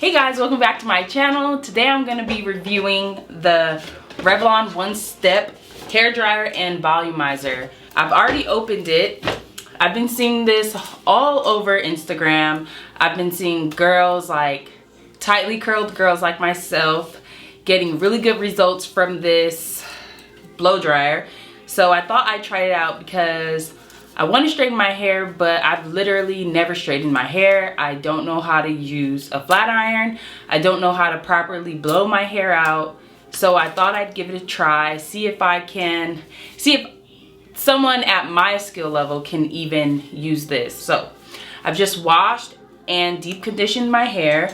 Hey guys, welcome back to my channel. Today I'm going to be reviewing the Revlon One Step hair dryer and volumizer. I've already opened it. I've been seeing this all over Instagram. I've been seeing girls, like tightly curled girls like myself, getting really good results from this blow dryer. So I thought I'd try it out because I want to straighten my hair, but I've literally never straightened my hair. I don't know how to use a flat iron. I don't know how to properly blow my hair out. So I thought I'd give it a try, see if someone at my skill level can even use this. So I've just washed and deep conditioned my hair.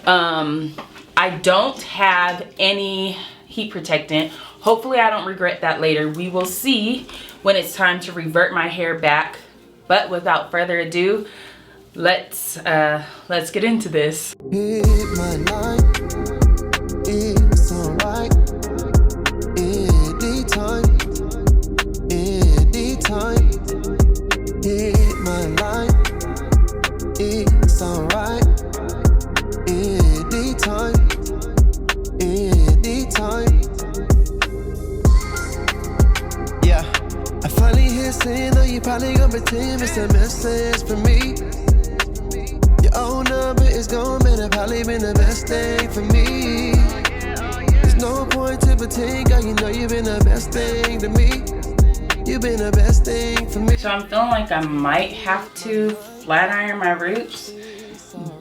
I don't have any heat protectant. Hopefully I don't regret that later. We will see when it's time to revert my hair back. But without further ado, let's get into this. Though you probably gonna pretend it's a message for me. Your own number is gone, man. It probably been the best thing for me. There's no point to pretend, girl. You know you've been the best thing to me. You've been the best thing for me. So I'm feeling like I might have to flat iron my roots,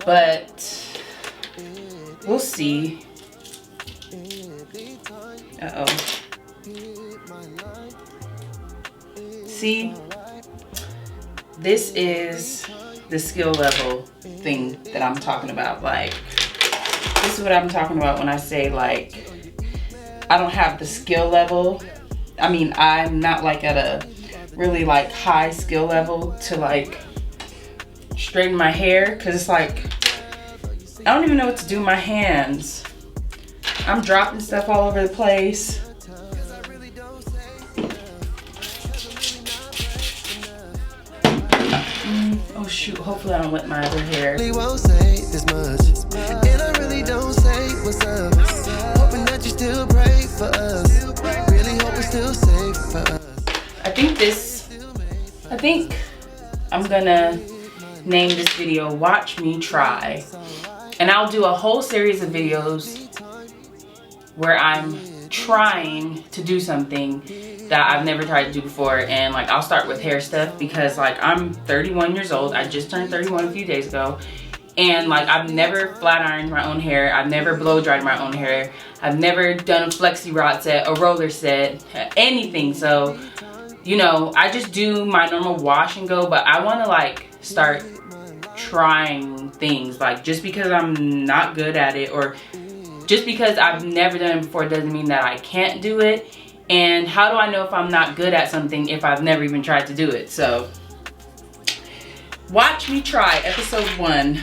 but we'll see. Uh-oh. See, this is the skill level thing that I'm talking about. Like, this is what I'm talking about when I say, like, I don't have the skill level. I mean, I'm not like at a really like high skill level to like straighten my hair, because it's like I don't even know what to do with my hands. I'm dropping stuff all over the place. Oh shoot, hopefully I don't wet my other hair. Won't say this much, and I really don't say what's up. Hoping that you still pray for us. Really hope it's still safe for us. I think I'm gonna name this video Watch Me Try. And I'll do a whole series of videos where I'm trying to do something that I've never tried to do before. And like, I'll start with hair stuff because like I'm 31 years old. I just turned 31 a few days ago. And like, I've never flat ironed my own hair. I've never blow dried my own hair. I've never done a flexi rod set, a roller set, anything. So, you know, I just do my normal wash and go, but I want to like start trying things. Like, just because I'm not good at it or just because I've never done it before doesn't mean that I can't do it. And how do I know if I'm not good at something if I've never even tried to do it? So, watch me try episode 1.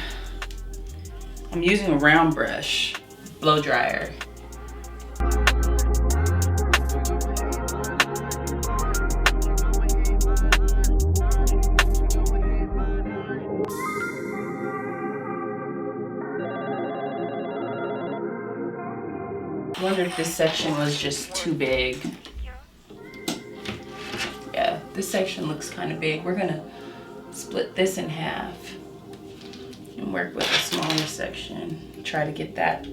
I'm using a round brush, blow dryer. I wonder if this section was just too big. Yeah, this section looks kind of big. We're gonna split this in half and work with a smaller section. Try to get that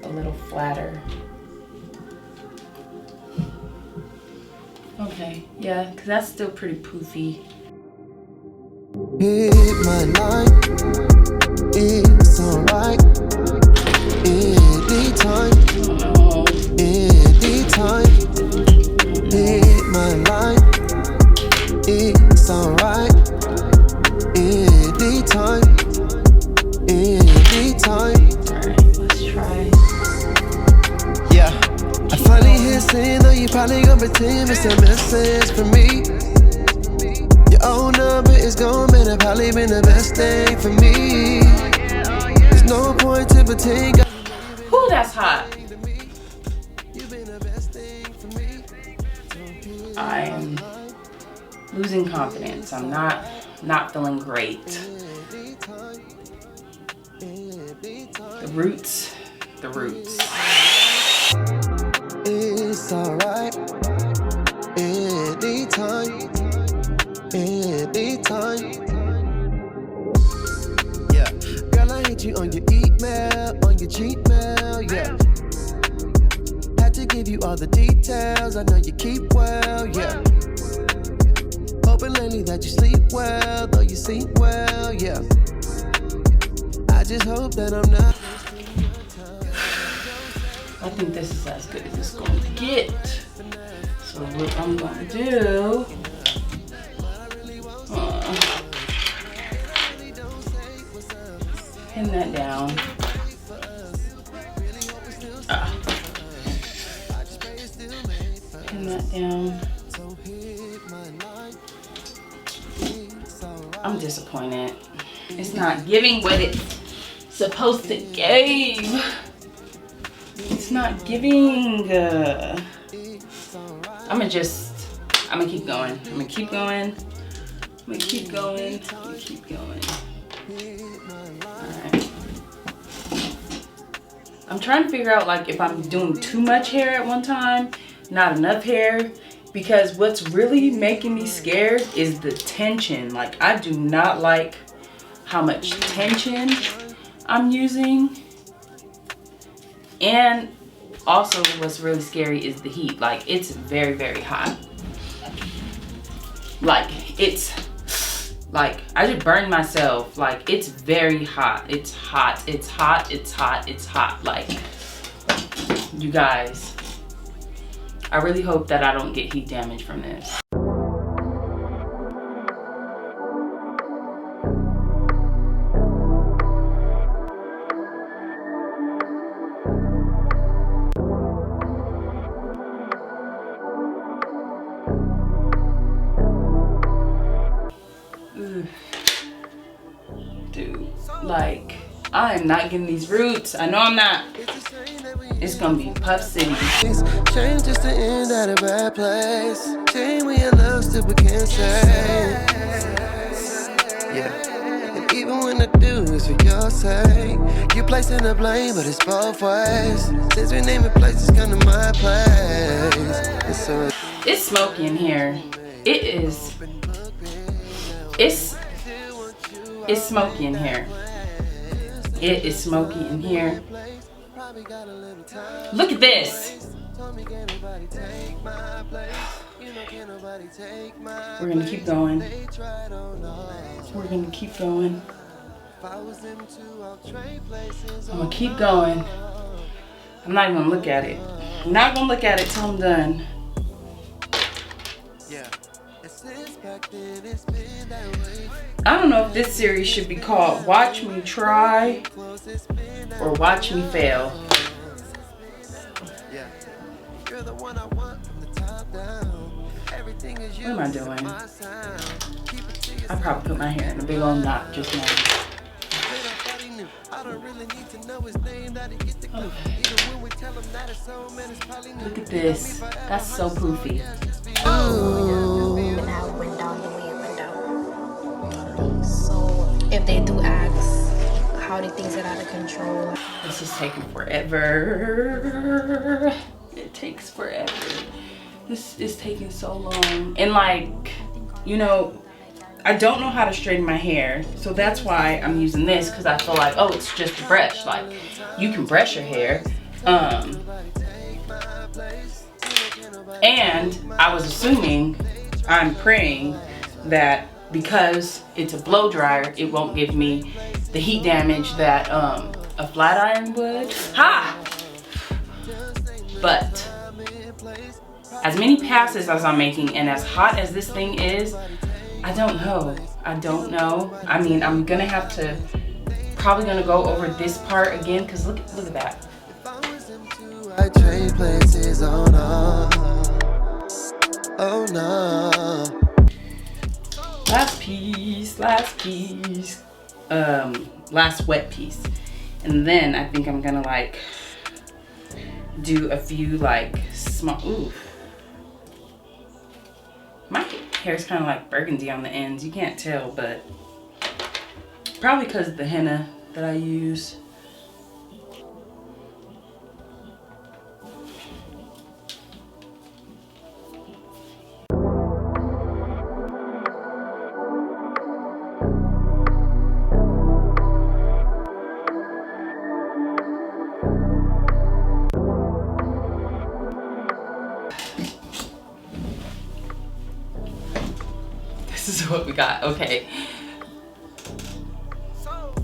a little flatter. Okay, yeah, because that's still pretty poofy. Hit my line, it's alright. Anytime, anytime. Hit my line, it's alright. Anytime, anytime. Alright, let's try. Yeah, I finally hit send, though you probably gonna pretend it's a message for me. Your own number is gone, man. It probably been the best thing for me. There's no point to pretend. Ooh, that's hot. I'm losing confidence. I'm not feeling great. The roots. The roots. It's alright. Anytime. Anytime. Yeah. Girl, I hit you on your email, on your Gmail, yeah. Had to give you all the details, I know you keep well, yeah. Hoping lately that you sleep well, though you sleep well, yeah. I just hope that I'm not. I think this is as good as it's going to get. So what I'm going to do, pin that down. Pin that down. I'm disappointed. It's not giving what it's supposed to give. It's not giving. I'm gonna keep going. I'm gonna keep going. I'm gonna keep going. I'm gonna keep going. Alright. I'm trying to figure out like if I'm doing too much hair at one time, not enough hair, because what's really making me scared is the tension. Like I do not like how much tension I'm using. And also what's really scary is the heat. Like it's very, very hot. Like it's like I just burned myself. Like it's very hot. It's hot. It's hot. It's hot. It's hot. Like you guys, I really hope that I don't get heat damage from this. Dude, like I am not getting these roots. I know I'm not. It's gonna be Puff City. Change just to end at a bad place. Change when your love still became say. Yeah. And even when I do, it's for your sake. You placing the blame, but it's both ways. Since we name it places, come to my place. It's smoky in here. It is. It's smoky in here. It is smoky in here. Look at this. We're gonna keep going. We're gonna keep going. I'm gonna keep going. I'm not even gonna look at it. I'm not gonna look at it till I'm done. I don't know if this series should be called Watch Me Try or Watch Me Fail. What am I doing? I probably put my hair in a big old knot just now. Okay. Look at this. That's so poofy. So if they do ask how do things get out of control, This is taking forever. It takes forever. This is taking so long. And like, you know, I don't know how to straighten my hair. So that's why I'm using this, because I feel like, oh, it's just a brush. Like, you can brush your hair. And I was assuming, I'm praying that because it's a blow dryer, it won't give me the heat damage that a flat iron would. Ha! But as many passes as I'm making and as hot as this thing is, I don't know. I don't know. I mean, I'm gonna have to, probably gonna go over this part again, because look at that. I trade places, oh no. Oh no. Last piece, last wet piece. And then I think I'm gonna like do a few like small, ooh. My hair is kind of like burgundy on the ends. You can't tell, but probably because of the henna that I use. this is what we got. Okay.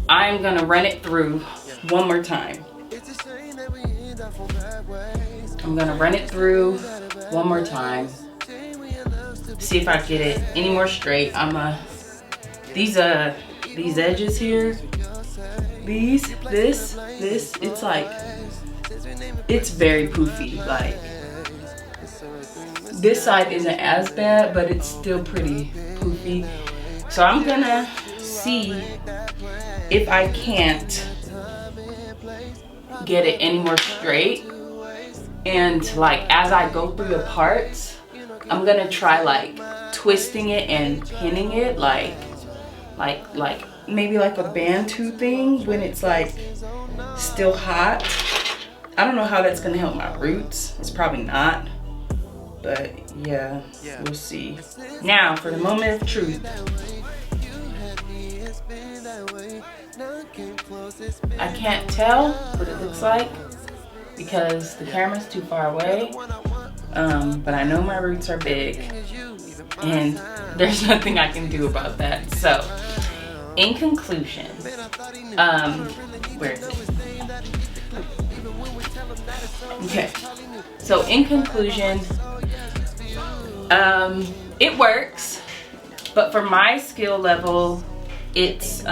I'm gonna run it through one more time. I'm gonna run it through one more time. See if I get it any more straight. These edges here, this, it's like, it's very poofy. Like, this side isn't as bad, but it's still pretty poofy. So I'm gonna see if I can't get it any more straight. And like, as I go through the parts, I'm gonna try like twisting it and pinning it like maybe like a Bantu thing when it's like still hot. I don't know how that's gonna help my roots. It's probably not, but yeah, we'll see. Now for the moment of truth. I can't tell what it looks like because the camera's too far away, but I know my roots are big and there's nothing I can do about that. So in conclusion, where is it? Okay, so in conclusion, it works, but for my skill level, it's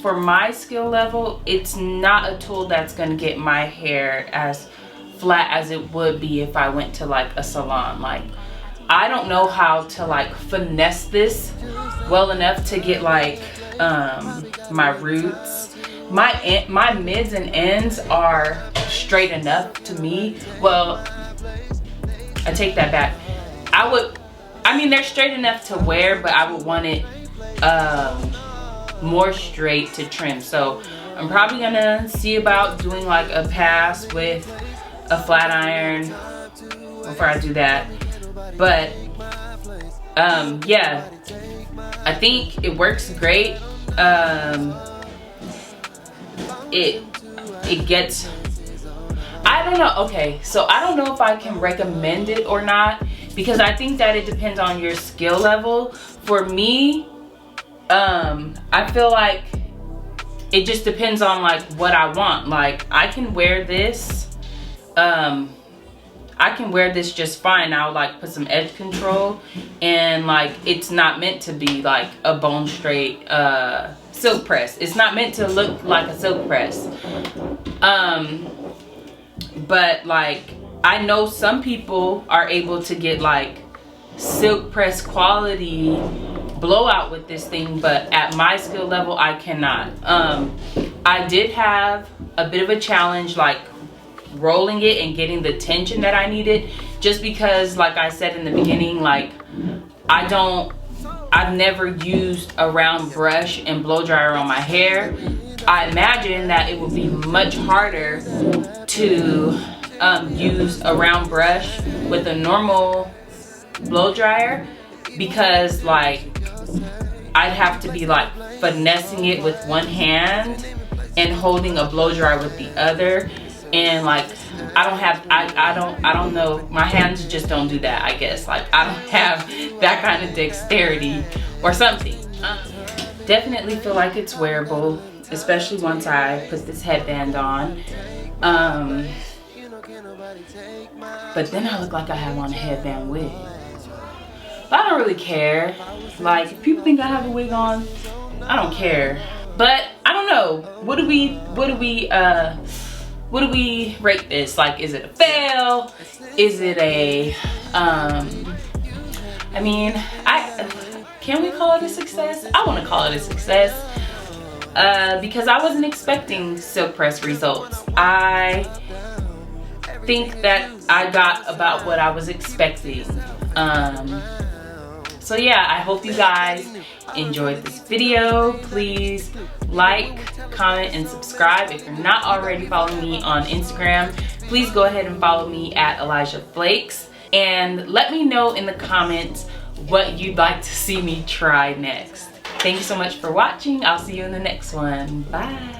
for my skill level, it's not a tool that's gonna get my hair as flat as it would be if I went to like a salon. Like, I don't know how to like finesse this well enough to get like my roots. My mids and ends are straight enough to me. Well, I take that back. I mean, they're straight enough to wear, but I would want it more straight to trim. So I'm probably gonna see about doing like a pass with a flat iron before I do that. But yeah, I think it works great. It gets, I don't know. Okay, so I don't know if I can recommend it or not, because I think that it depends on your skill level. For me, I feel like it just depends on like what I want. Like, I can wear this, I can wear this just fine. I'll like put some edge control, and like, it's not meant to be like a bone straight silk press. It's not meant to look like a silk press. But like, I know some people are able to get like silk press quality blowout with this thing, but at my skill level, I cannot. I did have a bit of a challenge like rolling it and getting the tension that I needed, just because, like I said in the beginning, like, I've never used a round brush and blow dryer on my hair. I imagine that it would be much harder to use a round brush with a normal blow dryer, because like, I'd have to be like finessing it with one hand and holding a blow dryer with the other, and like, I don't know, my hands just don't do that, I guess. Like, I don't have that kind of dexterity or something. Definitely feel like it's wearable, especially once I put this headband on. But then I look like I have on a headband wig. But I don't really care. Like, if people think I have a wig on, I don't care. But I don't know. What do we rate this? Like, is it a fail? Is it a I mean, can we call it a success? I want to call it a success, because I wasn't expecting silk press results. I think that I got about what I was expecting. So yeah, I hope you guys enjoyed this video. Please like, comment, and subscribe. If you're not already following me on Instagram, please go ahead and follow me at Elijah Flakes, and let me know in the comments what you'd like to see me try next. Thank you so much for watching. I'll see you in the next one. Bye.